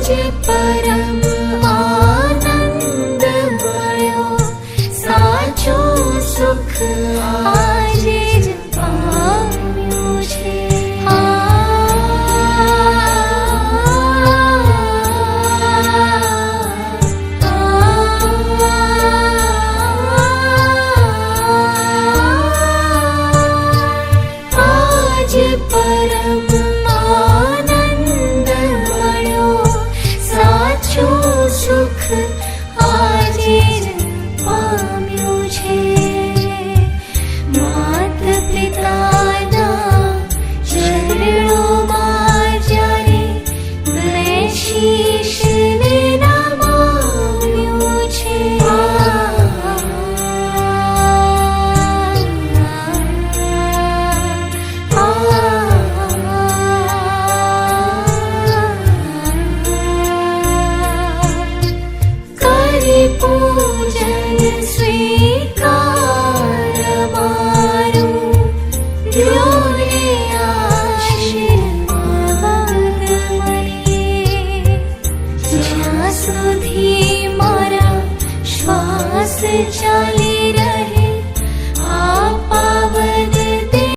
आज परम आनंद मळ्यो, साचो सुख આજે જ પામ્યું છે। आज परम आनंદ મળ્યો, સાચું સુખ આજે જ પામ્યું છે। માત પિતાના ચરણોમાં જ્યારે મેં શીશને નમાવ્યું છે। કરી પૂજન સ્વીકાર મારું, દ્યોને આશીર્વાદ મળીએ। જ્યાં સુધી મારા શ્વાસ ચાલી રહે,